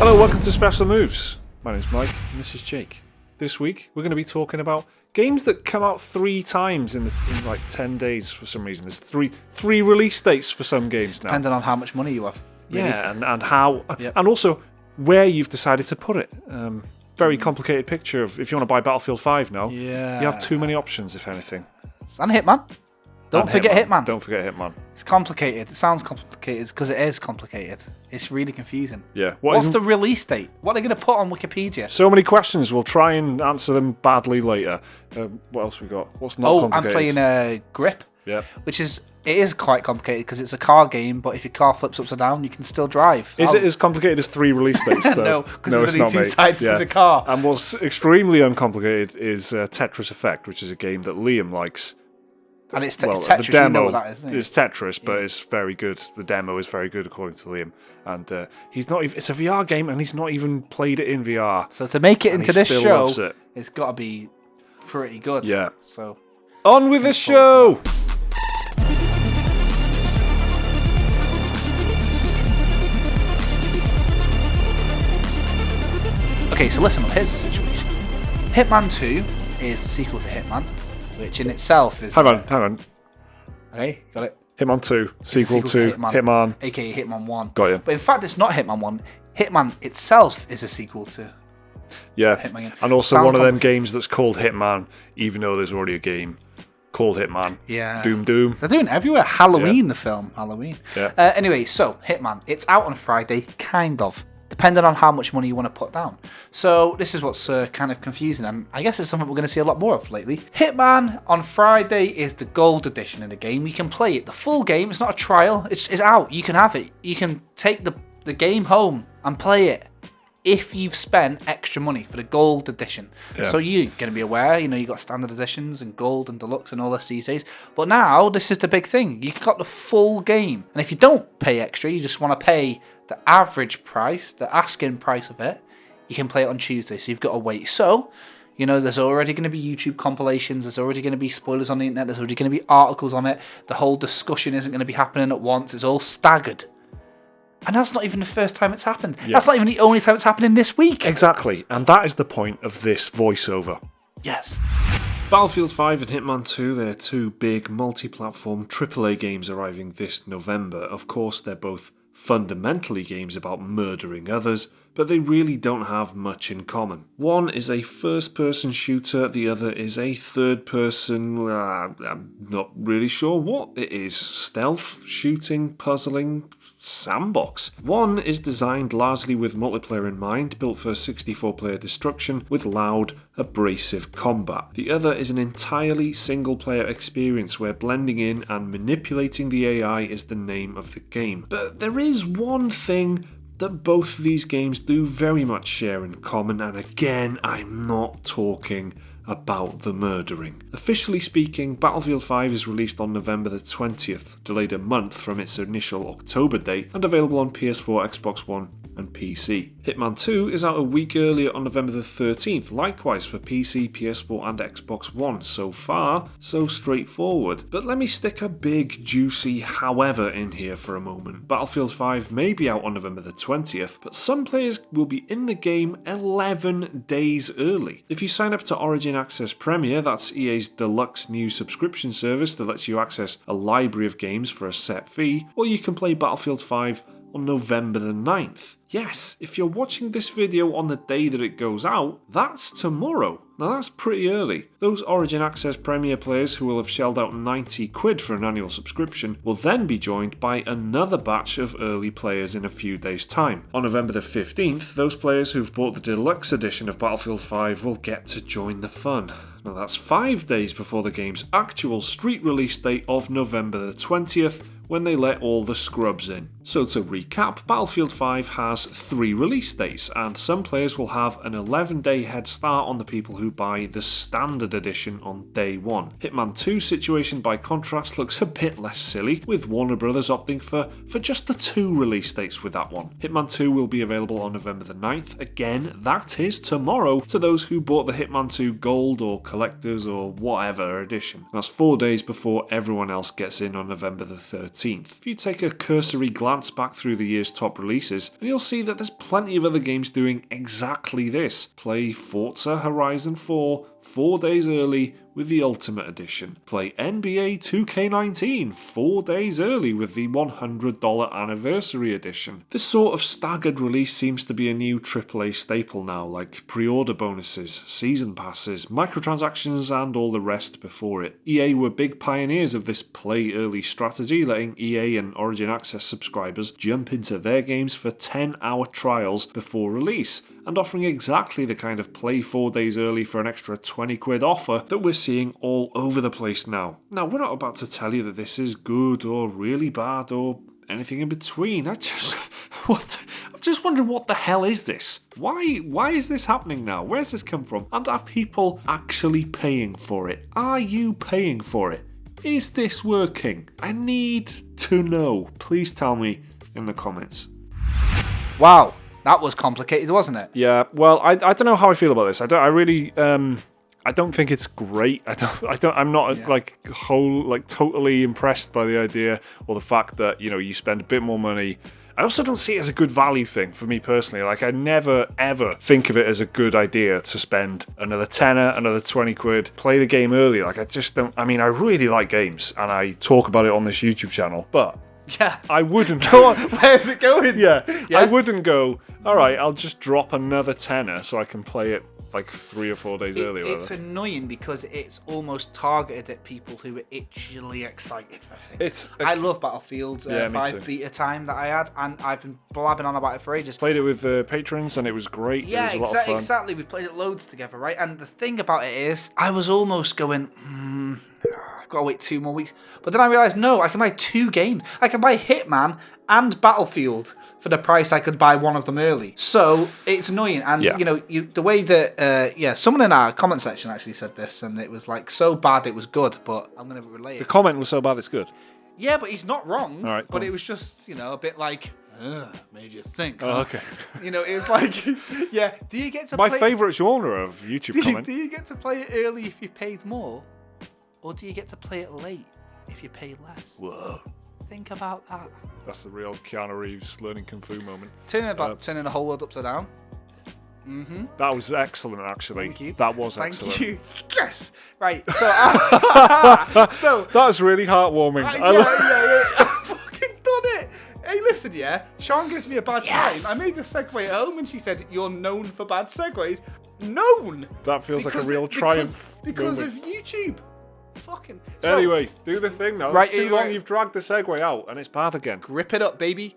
Hello, welcome to Special Moves. My name's Mike and this is Jake. This week we're going to be talking about games that come out 3 times in like 10 days for some reason. There's three release dates for some games now. Depending on how much money you have. Really. Yeah, and how, Yep. and also where you've decided to put it. Very complicated picture of if you want to buy Battlefield 5 now. Yeah. You have too many options, if anything. And Hitman. Don't forget Hitman. Don't forget Hitman. It's complicated. It sounds complicated because it is complicated. It's really confusing. Yeah. What's the release date? What are they going to put on Wikipedia? So many questions. We'll try and answer them badly later. What else we got? What's not I'm complicated? playing Grip. Yeah. It is quite complicated because it's a car game, but if your car flips upside down, you can still drive. Is it as complicated as 3 release dates, though? No, because there's it's only not, 2 mate. sides to the car. And what's extremely uncomplicated is Tetris Effect, which is a game that Liam likes. And it's Well, Tetris, the demo you know what that is, isn't it? is Tetris, but it's very good. The demo is very good, according to Liam. And he's not even, it's a VR game, and he's not even played it in VR. So to make it And into he this still show, loves it. it's got to be pretty good. Yeah. So On with the show! Okay, so listen up, here's the situation. Hitman 2 is the sequel to Hitman, which in itself is... Hang on. Okay, got it. Hitman 2, sequel to Hitman. A.k.a. Hitman 1. Got you. But in fact, it's not Hitman 1. Hitman itself is a sequel to... Yeah, Hitman. and also Sound one of them complicated. games that's called Hitman, even though there's already a game called Hitman. Yeah. Doom. They're doing it everywhere. Halloween, the film. Halloween. Yeah. Anyway, so, Hitman. It's out on Friday, kind of. Depending on how much money you want to put down. So this is what's kind of confusing, and I guess it's something we're going to see a lot more of lately. Hitman on Friday is the gold edition of the game. You can play it. The full game, it's not a trial. It's out. You can have it. You can take the game home and play it if you've spent extra money for the gold edition. Yeah. So you're going to be aware, you got standard editions and gold and deluxe and all this these days. But now, this is the big thing. You've got the full game. And if you don't pay extra, you just want to pay the average price, the asking price of it, you can play it on Tuesday. So you've got to wait. So, there's already going to be YouTube compilations. There's already going to be spoilers on the internet. There's already going to be articles on it. The whole discussion isn't going to be happening at once. It's all staggered. And that's not even the first time it's happened. Yeah. That's not even the only time it's happening this week. Exactly, and that is the point of this voiceover. Yes. Battlefield 5 and Hitman 2, they're 2 big multi-platform AAA games arriving this November. Of course, they're both fundamentally games about murdering others, but they really don't have much in common. One is a first-person shooter, the other is a third-person, I'm not really sure what it is. Stealth, shooting, puzzling, sandbox. One is designed largely with multiplayer in mind, built for 64-player destruction with loud, abrasive combat. The other is an entirely single-player experience where blending in and manipulating the AI is the name of the game. But there is one thing that both of these games do very much share in common, and again, I'm not talking about the murdering. Officially speaking, Battlefield 5 is released on November the 20th, delayed a month from its initial October date, and available on PS4, Xbox One, and PC. Hitman 2 is out a week earlier on November the 13th, likewise for PC, PS4 and Xbox One. So far, so straightforward. But let me stick a big, juicy however in here for a moment. Battlefield 5 may be out on November the 20th, but some players will be in the game 11 days early. If you sign up to Origin Access Premier, that's EA's deluxe new subscription service that lets you access a library of games for a set fee, or you can play Battlefield 5 on November the 9th. Yes, if you're watching this video on the day that it goes out, that's tomorrow. Now that's pretty early. Those Origin Access Premier players who will have shelled out 90 quid for an annual subscription will then be joined by another batch of early players in a few days' time. On November the 15th, those players who've bought the deluxe edition of Battlefield 5 will get to join the fun. Now that's 5 days before the game's actual street release date of November the 20th, when they let all the scrubs in. So to recap, Battlefield 5 has 3 release dates, and some players will have an 11-day head start on the people who buy the standard edition on day 1. Hitman 2's situation by contrast looks a bit less silly, with Warner Brothers opting for just the 2 release dates with that one. Hitman 2 will be available on November the 9th, again that is tomorrow, to those who bought the Hitman 2 Gold or Collectors or whatever edition. That's 4 days before everyone else gets in on November the 13th. If you take a cursory glance glance back through the year's top releases, and you'll see that there's plenty of other games doing exactly this. Play Forza Horizon 4 4 days early with the Ultimate Edition. Play NBA 2K19 4 days early with the $100 Anniversary Edition. This sort of staggered release seems to be a new AAA staple now, like pre-order bonuses, season passes, microtransactions and all the rest before it. EA were big pioneers of this play early strategy, letting EA and Origin Access subscribers jump into their games for 10-hour trials before release, and offering exactly the kind of play 4 days early for an extra £20 offer that we're seeing all over the place now. Now, we're not about to tell you that this is good or really bad or anything in between. I'm just wondering, what the hell is this? Why is this happening now? Where's this come from? And are people actually paying for it? Are you paying for it? Is this working? I need to know. Please tell me in the comments. Wow, that was complicated, wasn't it? Yeah, well, I don't know how I feel about this. I don't think it's great. I'm not totally impressed by the idea or the fact that, you spend a bit more money. I also don't see it as a good value thing for me personally. Like, I never ever think of it as a good idea to spend another tenner, another £20, play the game early. Like, I just don't. I mean, I really like games and I talk about it on this YouTube channel, but yeah, I wouldn't go. Where's it going? Yeah, I wouldn't go, all right, I'll just drop another tenner so I can play it like 3 or 4 days early. It's annoying because it's almost targeted at people who are itchily excited. I think. I love Battlefield 5 beta time that I had, and I've been blabbing on about it for ages. Played it with patrons, and it was great. Yeah, it was a lot of fun. Exactly. We played it loads together, right? And the thing about it is, I was almost going, I've got to wait 2 more weeks. But then I realised, no, I can buy 2 games. I can buy Hitman and Battlefield for the price I could buy one of them early. So it's annoying. And, the way that, someone in our comment section actually said this, and it was like so bad it was good, but I'm going to relay it. The comment was so bad it's good. Yeah, but he's not wrong. All right, but it was just, a bit like, made you think. Oh, okay. It was like, yeah, do you get to My favourite genre of YouTube comment. Do you get to play it early if you paid more? Or do you get to play it late if you pay less? Whoa. Think about that. That's the real Keanu Reeves learning Kung Fu moment. Turning the whole world upside down. Mm-hmm. That was excellent, actually. Thank you. That was excellent. Thank you. Yes. Right. So, that was really heartwarming. Yeah. I fucking done it. Hey, listen, yeah. Sean gives me a bad time. I made the segue at home, and she said, "You're known for bad segues." Known. That feels like a real triumph. Because of YouTube. Fucking. Anyway, do the thing now. Right, it's too long. You've dragged the segue out, and it's bad again. Grip it up, baby.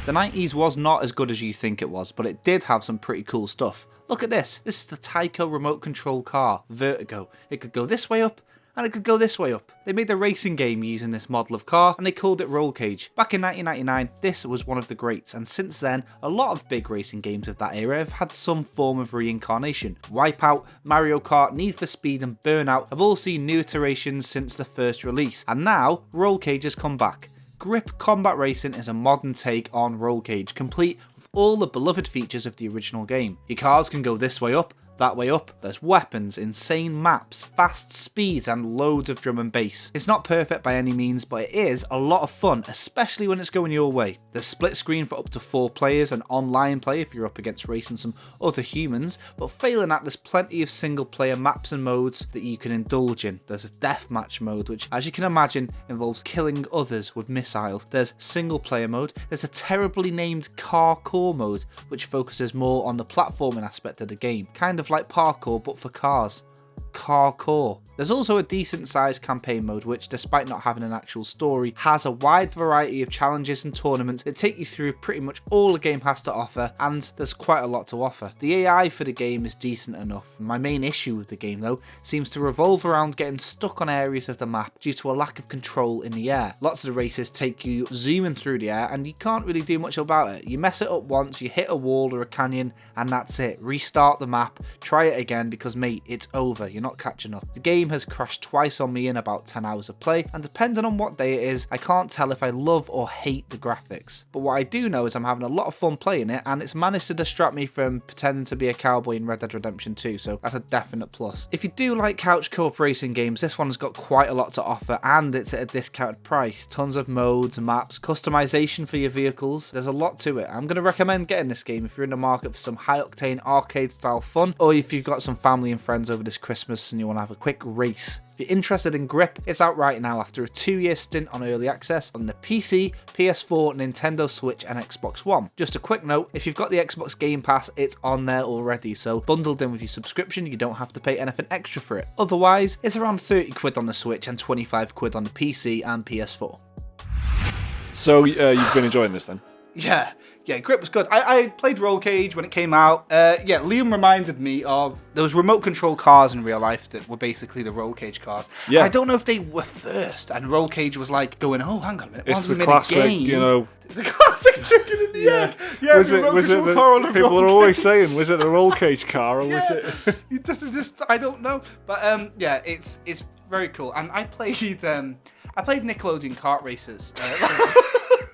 The 90s was not as good as you think it was, but it did have some pretty cool stuff. Look at this. This is the Tyco remote control car, Vertigo. It could go this way up, and it could go this way up. They made the racing game using this model of car, and they called it Roll Cage. Back in 1999, this was one of the greats, and since then, a lot of big racing games of that era have had some form of reincarnation. Wipeout, Mario Kart, Need for Speed, and Burnout have all seen new iterations since the first release, and now Roll Cage has come back. Grip Combat Racing is a modern take on Roll Cage, complete with all the beloved features of the original game. Your cars can go this way up, that way up, there's weapons, insane maps, fast speeds and loads of drum and bass. It's not perfect by any means, but it is a lot of fun, especially when it's going your way. There's split screen for up to 4 players and online play if you're up against racing some other humans, but failing that, there's plenty of single player maps and modes that you can indulge in. There's a deathmatch mode, which as you can imagine involves killing others with missiles. There's single player mode, there's a terribly named carcore mode, which focuses more on the platforming aspect of the game, kind of like parkour but for cars. Carcore. There's also a decent sized campaign mode which, despite not having an actual story, has a wide variety of challenges and tournaments that take you through pretty much all the game has to offer, and there's quite a lot to offer. The AI for the game is decent enough. My main issue with the game though seems to revolve around getting stuck on areas of the map due to a lack of control in the air. Lots of the races take you zooming through the air and you can't really do much about it. You mess it up once, you hit a wall or a canyon and that's it. Restart the map, try it again because mate, it's over. You're not catching up. The game has crashed twice on me in about 10 hours of play, and depending on what day it is, I can't tell if I love or hate the graphics. But what I do know is I'm having a lot of fun playing it, and it's managed to distract me from pretending to be a cowboy in Red Dead Redemption 2, so that's a definite plus. If you do like couch co-op racing games, this one's got quite a lot to offer, and it's at a discounted price. Tons of modes, maps, customization for your vehicles. There's a lot to it. I'm going to recommend getting this game if you're in the market for some high-octane arcade-style fun, or if you've got some family and friends over this Christmas and you want to have a quick race. If you're interested in Grip, it's out right now after a 2-year stint on early access on the PC, PS4, Nintendo Switch and Xbox One. Just a quick note, if you've got the Xbox Game Pass, it's on there already, so bundled in with your subscription, you don't have to pay anything extra for it. Otherwise, it's around 30 quid on the Switch and 25 quid on the PC and PS4. So you've been enjoying this then? Yeah, Grip was good. I played Roll Cage when it came out. Liam reminded me of those remote control cars in real life that were basically the Roll Cage cars. Yeah. I don't know if they were first, and Roll Cage was like going, oh, hang on a minute, it's the classic, you know. The classic chicken in the egg. Yeah, was it the people are always saying, was it the Roll Cage car or was it? You just I don't know, but it's very cool. And I played Nickelodeon Kart Racers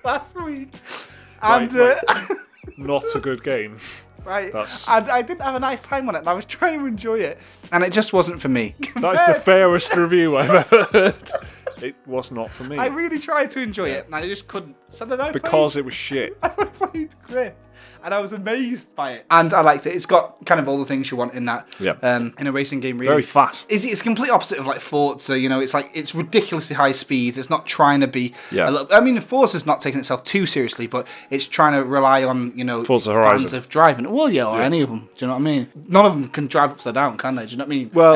last week. And not a good game. Right. And I didn't have a nice time on it, and I was trying to enjoy it, and it just wasn't for me. That's the fairest review I've ever heard. It was not for me. I really tried to enjoy it, and I just couldn't. So then it was shit. I played Grip, and I was amazed by it. And I liked it. It's got kind of all the things you want in that. Yeah. In a racing game, really. Very fast. It's the complete opposite of like Forza. You know, it's ridiculously high speeds. It's not trying to be. Yeah. I mean, Forza's not taking itself too seriously, but it's trying to rely on Forza Horizon. fans of driving. Well, or any of them. Do you know what I mean? None of them can drive upside down, can they? Do you know what I mean? Well,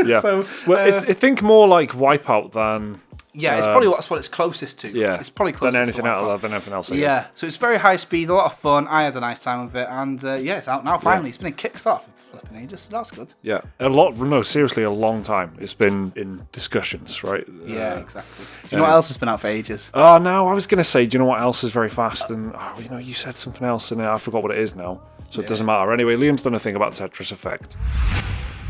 yeah. So, I think more like Wipeout than. Yeah, it's probably what it's closest to. Yeah, it's probably closest than anything else. I guess. Yeah, so it's very high speed, a lot of fun. I had a nice time with it, and it's out now. Finally, It's been a kickstart for flipping ages, so that's good. Yeah, a long time. It's been in discussions, right? Yeah, exactly. Do you know what else has been out for ages? Oh no, I was gonna say, do you know what else is very fast? And you said something else, and I forgot what it is now. So it doesn't matter. Anyway, Liam's done a thing about Tetris Effect.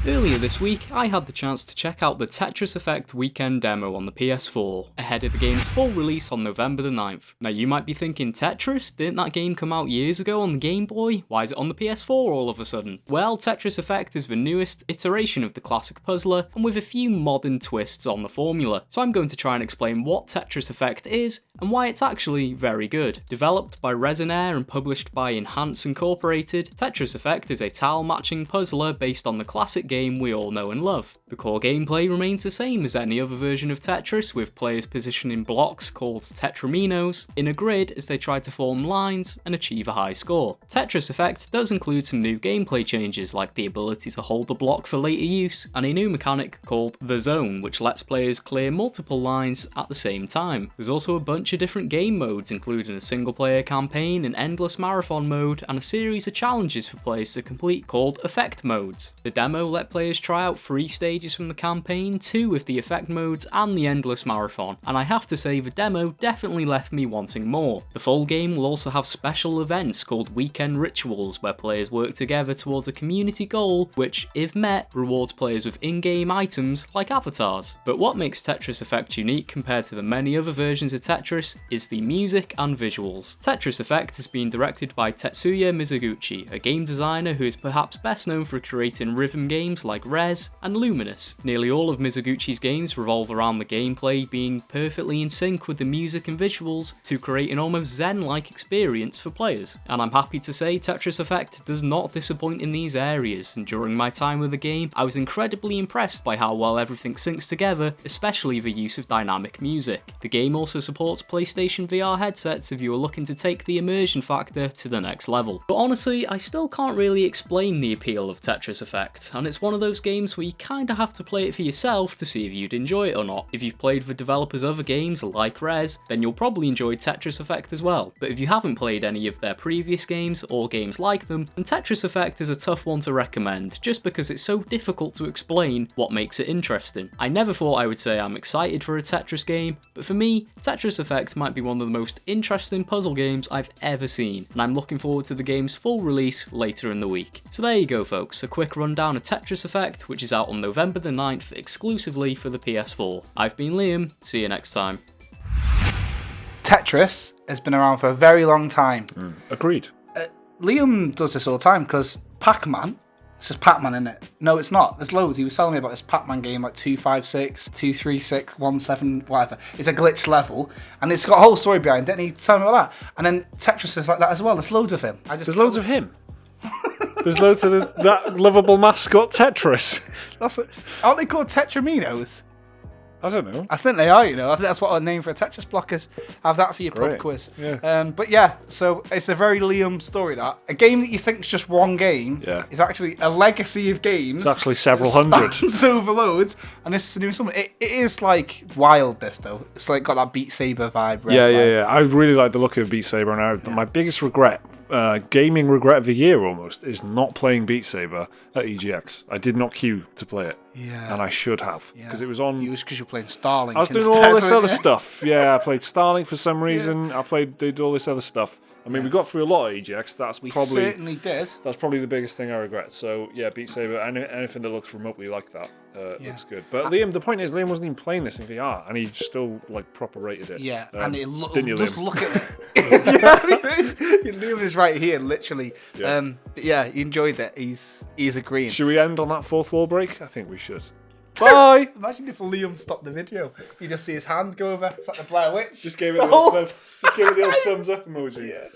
Earlier this week, I had the chance to check out the Tetris Effect weekend demo on the PS4, ahead of the game's full release on November the 9th. Now you might be thinking, Tetris? Didn't that game come out years ago on the Game Boy? Why is it on the PS4 all of a sudden? Well, Tetris Effect is the newest iteration of the classic puzzler, and with a few modern twists on the formula. So I'm going to try and explain what Tetris Effect is, and why it's actually very good. Developed by Resonair and published by Enhance Incorporated, Tetris Effect is a tile-matching puzzler based on the classic game we all know and love. The core gameplay remains the same as any other version of Tetris, with players positioning blocks called tetraminos in a grid as they try to form lines and achieve a high score. Tetris Effect does include some new gameplay changes, like the ability to hold the block for later use, and a new mechanic called the zone, which lets players clear multiple lines at the same time. There's also a bunch of different game modes, including a single player campaign, an endless marathon mode, and a series of challenges for players to complete called effect modes. The demo let players try out 3 stages from the campaign, 2 with the effect modes and the endless marathon, and I have to say the demo definitely left me wanting more. The full game will also have special events called weekend rituals, where players work together towards a community goal which, if met, rewards players with in-game items like avatars. But what makes Tetris Effect unique compared to the many other versions of Tetris is the music and visuals. Tetris Effect has been directed by Tetsuya Mizuguchi, a game designer who is perhaps best known for creating rhythm games like Rez and Luminous. Nearly all of Mizuguchi's games revolve around the gameplay being perfectly in sync with the music and visuals to create an almost zen-like experience for players. And I'm happy to say Tetris Effect does not disappoint in these areas, and during my time with the game, I was incredibly impressed by how well everything syncs together, especially the use of dynamic music. The game also supports PlayStation VR headsets if you are looking to take the immersion factor to the next level. But honestly, I still can't really explain the appeal of Tetris Effect, and it's one of those games where you kinda have to play it for yourself to see if you'd enjoy it or not. If you've played the developer's other games like Rez, then you'll probably enjoy Tetris Effect as well. But if you haven't played any of their previous games or games like them, then Tetris Effect is a tough one to recommend, just because it's so difficult to explain what makes it interesting. I never thought I would say I'm excited for a Tetris game, but for me, Tetris Effect might be one of the most interesting puzzle games I've ever seen, and I'm looking forward to the game's full release later in the week. So there you go folks, a quick rundown of Tetris Tetris Effect, which is out on November the 9th exclusively for the PS4. I've been Liam, see you next time. Tetris has been around for a very long time. Agreed. Liam does this all the time because Pac-Man, it's just Pac-Man, isn't it? No, it's not. There's loads. He was telling me about this Pac-Man game, like 256, 236, 17, whatever. It's a glitch level, and it's got a whole story behind it, and he's telling me about that. And then Tetris is like that as well. There's loads of him. There's loads of him. There's loads of that lovable mascot Tetris. Aren't they called Tetraminos? I don't know. I think they are, you know. I think that's what our name for a Tetris block is. Have that for your pub quiz. Yeah. But yeah, so it's a very Liam story, that. A game that you think is just one game is actually a legacy of games. It's actually several hundred. It's overloads, and this is a new something. It is like wild, this, though. It's like got that Beat Saber vibe. Yeah. I really like the look of Beat Saber, and my biggest regret, gaming regret of the year almost, is not playing Beat Saber at EGX. I did not queue to play it. Yeah. And I should have, because it was on. Because you're playing Starlink. I was doing all this other stuff. Yeah, I played Starlink for some reason. I did all this other stuff. I mean, we got through a lot of EGX. We certainly did. That's probably the biggest thing I regret. So yeah, Beat Saber, anything that looks remotely like that looks good. But Liam, the point is, Liam wasn't even playing this in VR, and he still like proper rated it. Yeah, and it didn't you, just Liam? look at it. Liam is right here, literally. Yeah. But yeah, he enjoyed it. He's agreeing. Should we end on that fourth wall break? I think we should. Bye. Imagine if Liam stopped the video. You just see his hand go over. It's like the Blair Witch. Just gave it the old thumbs up emoji. Yeah.